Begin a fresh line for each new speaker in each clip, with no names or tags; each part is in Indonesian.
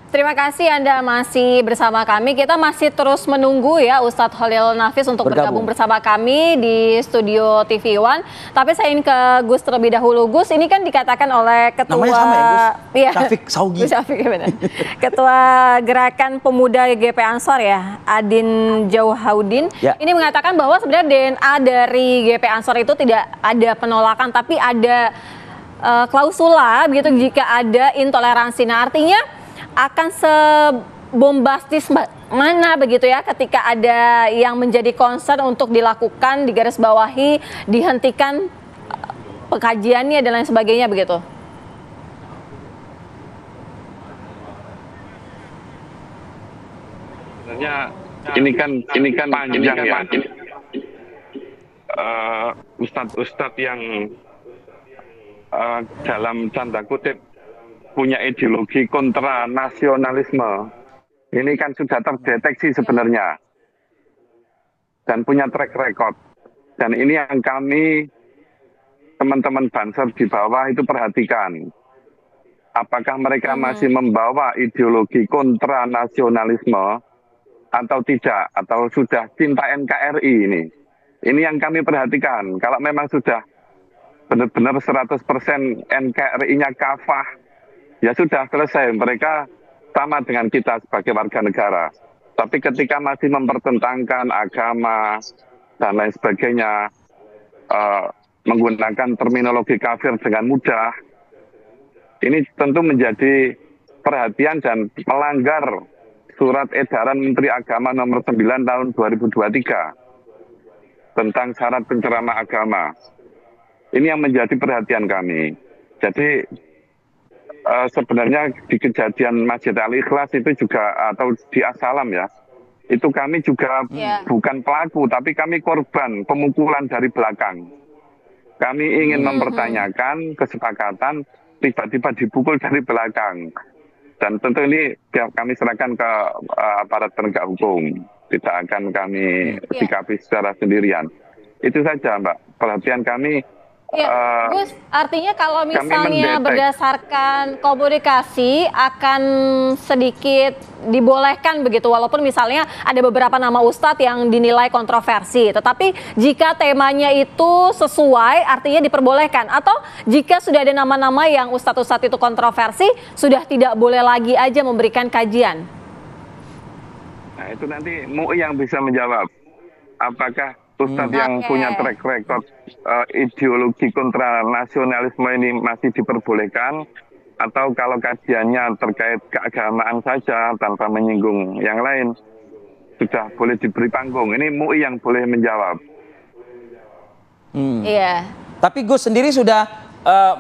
Terima kasih Anda masih bersama kami. Kita masih terus menunggu ya Ustadz Khalil Nafis untuk bergabung bersama kami di studio TV One. Tapi saya ingin ke Gus terlebih dahulu. Gus, ini kan dikatakan oleh Ketua...
Namanya sama ya Gus? Ya, Syafiq Saugi.
Gus Syafiq, ya benar. Ketua Gerakan Pemuda GP Ansor ya, Adin Jauhaudin. Ya. Ini mengatakan bahwa sebenarnya DNA dari GP Ansor itu tidak ada penolakan, tapi ada klausula begitu jika ada intoleransi. Nah, artinya akan sebombastis mana begitu ya ketika ada yang menjadi concern untuk dilakukan, digarisbawahi, dihentikan pengkajiannya dan lain sebagainya begitu.
Sebenarnya ini kan panjang ya. Ustadz yang dalam tanda kutip punya ideologi kontra nasionalisme. Ini kan sudah terdeteksi sebenarnya. Dan punya track record. Dan ini yang kami, teman-teman Banser di bawah itu perhatikan. Apakah mereka masih membawa ideologi kontra nasionalisme atau tidak? Atau sudah cinta NKRI ini? Ini yang kami perhatikan. Kalau memang sudah benar-benar 100% NKRI-nya kafah, ya sudah selesai, mereka sama dengan kita sebagai warga negara. Tapi ketika masih mempertentangkan agama dan lain sebagainya, menggunakan terminologi kafir dengan mudah, ini tentu menjadi perhatian dan melanggar surat edaran Menteri Agama nomor 9 tahun 2023 tentang syarat penceramah agama. Ini yang menjadi perhatian kami. Jadi sebenarnya di kejadian Masjid Al-Ikhlas itu juga, atau di As-Salam ya, itu kami juga bukan pelaku, tapi kami korban pemukulan dari belakang. Kami ingin mempertanyakan kesepakatan, tiba-tiba dipukul dari belakang. Dan tentu ini kami serahkan ke aparat penegak hukum, tidak akan kami sikapi secara sendirian. Itu saja Mbak, perhatian kami.
Ya, Gus, artinya kalau misalnya berdasarkan komunikasi akan sedikit dibolehkan begitu, walaupun misalnya ada beberapa nama ustadz yang dinilai kontroversi, tetapi jika temanya itu sesuai artinya diperbolehkan, atau jika sudah ada nama-nama yang ustadz-ustadz itu kontroversi sudah tidak boleh lagi aja memberikan kajian.
Nah itu nanti MUI yang bisa menjawab apakah ustadz yang punya track record ideologi kontra nasionalisme ini masih diperbolehkan, atau kalau kajiannya terkait keagamaan saja tanpa menyinggung yang lain sudah boleh diberi panggung. Ini MUI yang boleh menjawab.
Iya. Tapi Gus sendiri sudah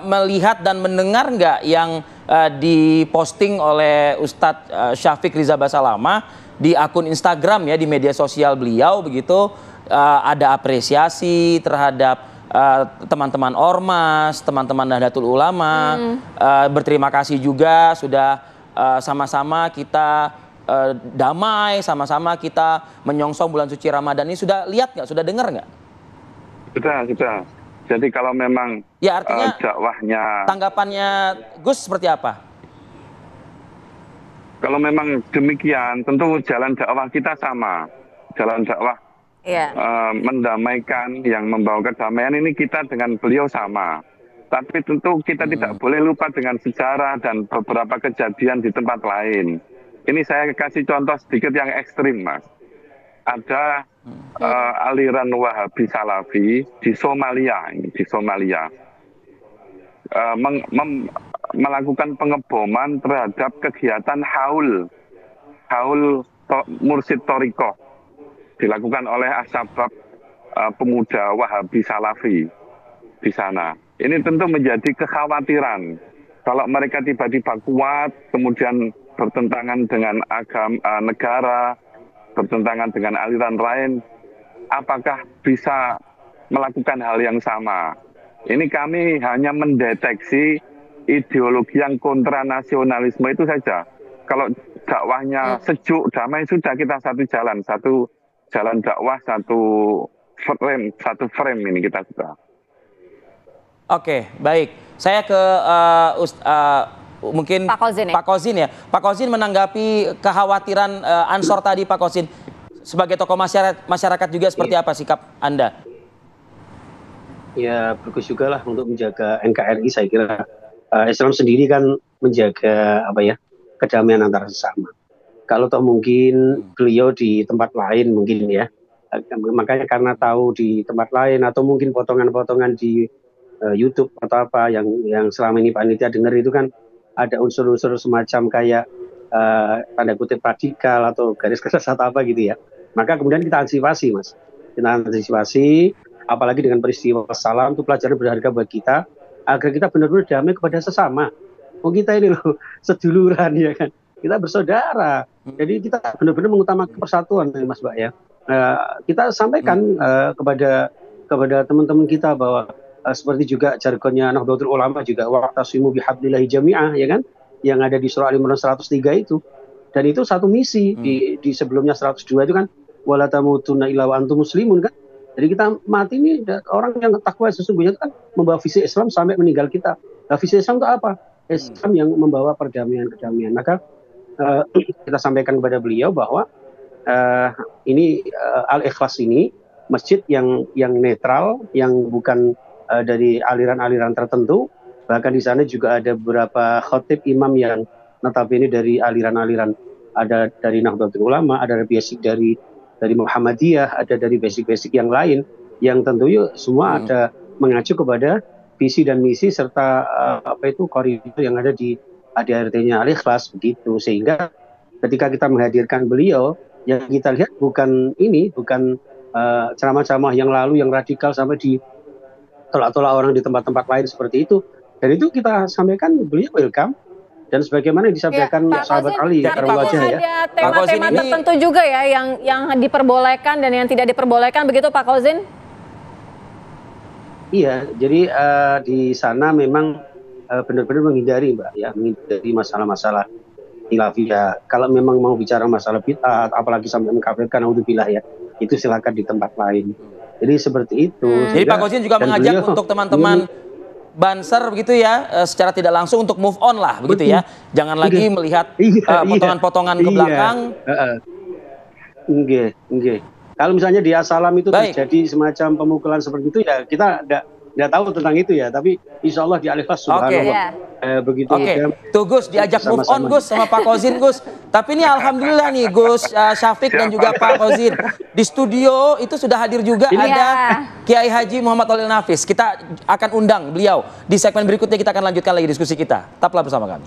melihat dan mendengar nggak yang diposting oleh Ustadz Syafiq Riza Basalama di akun Instagram ya, di media sosial beliau begitu? Ada apresiasi terhadap teman-teman Ormas, teman-teman Nahdlatul Ulama, berterima kasih juga sudah sama-sama kita damai, sama-sama kita menyongsong bulan suci Ramadan ini. Sudah lihat nggak? Sudah dengar nggak?
Sudah. Jadi kalau memang
ya, artinya
dakwahnya, tanggapannya
Gus seperti apa?
Kalau memang demikian, tentu jalan dakwah kita sama, jalan dakwah mendamaikan, yang membawa kedamaian ini kita dengan beliau sama. Tapi tentu kita tidak boleh lupa dengan sejarah dan beberapa kejadian di tempat lain. Ini saya kasih contoh sedikit yang ekstrim, Mas. Ada aliran Wahabi Salafi di Somalia, melakukan pengeboman terhadap kegiatan haul Mursyid Thariqah, dilakukan oleh asbab pemuda Wahabi Salafi di sana. Ini tentu menjadi kekhawatiran. Kalau mereka tiba-tiba kuat, kemudian bertentangan dengan agama negara, bertentangan dengan aliran lain, apakah bisa melakukan hal yang sama? Ini kami hanya mendeteksi ideologi yang kontra nasionalisme itu saja. Kalau dakwahnya sejuk, damai, sudah kita satu jalan dakwah, satu frame ini kita sudah.
Oke, baik. Saya ke mungkin
Pak
Kozin ya. Pak Kozin menanggapi kekhawatiran Ansor tadi, Pak Kozin. Sebagai tokoh masyarakat juga seperti apa sikap Anda?
Ya bagus juga lah untuk menjaga NKRI, saya kira. Islam sendiri kan menjaga kedamaian antar sesama. Kalau toh mungkin beliau di tempat lain mungkin ya, makanya karena tahu di tempat lain atau mungkin potongan-potongan di YouTube atau apa yang selama ini panitia dengar itu kan ada unsur-unsur semacam kayak tanda kutip radikal atau garis keras atau apa gitu ya. Maka kemudian kita antisipasi, Mas. Kita antisipasi, apalagi dengan peristiwa salam itu pelajaran berharga buat kita, agar kita benar-benar damai kepada sesama. Oh kita ini loh seduluran ya kan, kita bersaudara. Jadi kita benar-benar mengutamakan persatuan, Mas Mbak ya. Kita sampaikan kepada teman-teman kita bahwa seperti juga jargonnya Nahdlatul Ulama juga wa'tasimu bihablillahi jami'ah ya kan, yang ada di surah Al-Imran 103 itu. Dan itu satu misi di sebelumnya 102 itu kan wala tamutunna illa wa antum muslimun kan. Jadi kita mati ini orang yang takwa sesungguhnya itu kan membawa visi Islam sampai meninggal kita. Nah, visi Islam itu apa? Islam yang membawa kedamaian. Maka kita sampaikan kepada beliau bahwa ini Al-Ikhlas ini masjid yang netral, yang bukan dari aliran-aliran tertentu. Bahkan di sana juga ada beberapa khotib imam yang notabene dari aliran-aliran, ada dari Nahdlatul Ulama, ada basic dari Muhammadiyah, ada dari basic-basic yang lain, yang tentunya semua ada mengacu kepada visi dan misi serta koridor yang ada di ADRT-nya Al-Ikhlas begitu. Sehingga ketika kita menghadirkan beliau, yang kita lihat bukan ceramah-ceramah yang lalu yang radikal sampai ditolak-tolak orang di tempat-tempat lain seperti itu. Dan itu kita sampaikan beliau welcome. Dan sebagaimana yang disampaikan sahabat Ali
karena
wajah ya.
Ada tema-tema tertentu juga ya yang diperbolehkan dan yang tidak diperbolehkan begitu Pak Kozin?
Iya, jadi di sana memang benar-benar menghindari Mbak ya, menghindari masalah-masalah khilafiyah. Kalau memang mau bicara masalah bid'ah, apalagi sampai mengkafirkan, naudzubillah ya, itu silakan di tempat lain. Jadi seperti itu.
Jadi Pak Kozin juga mengajak untuk teman-teman Banser begitu ya, secara tidak langsung untuk move on lah begitu ya. Jangan lagi melihat potongan-potongan ke belakang.
Enggak. Kalau misalnya di As-Salam itu terjadi semacam pemukulan seperti itu ya, kita nggak tahu tentang itu ya. Tapi insya Allah di Al-Ikhlas subhanallah begitu.
Tuh Gus diajak move on Gus sama Pak Kozin Gus. Tapi ini alhamdulillah nih Gus Syafiq dan juga Pak Kozin di studio itu sudah hadir juga ada Kiai Haji Muhammad Holil Nafis. Kita akan undang beliau di segmen berikutnya, kita akan lanjutkan lagi diskusi kita. Tetaplah bersama kami.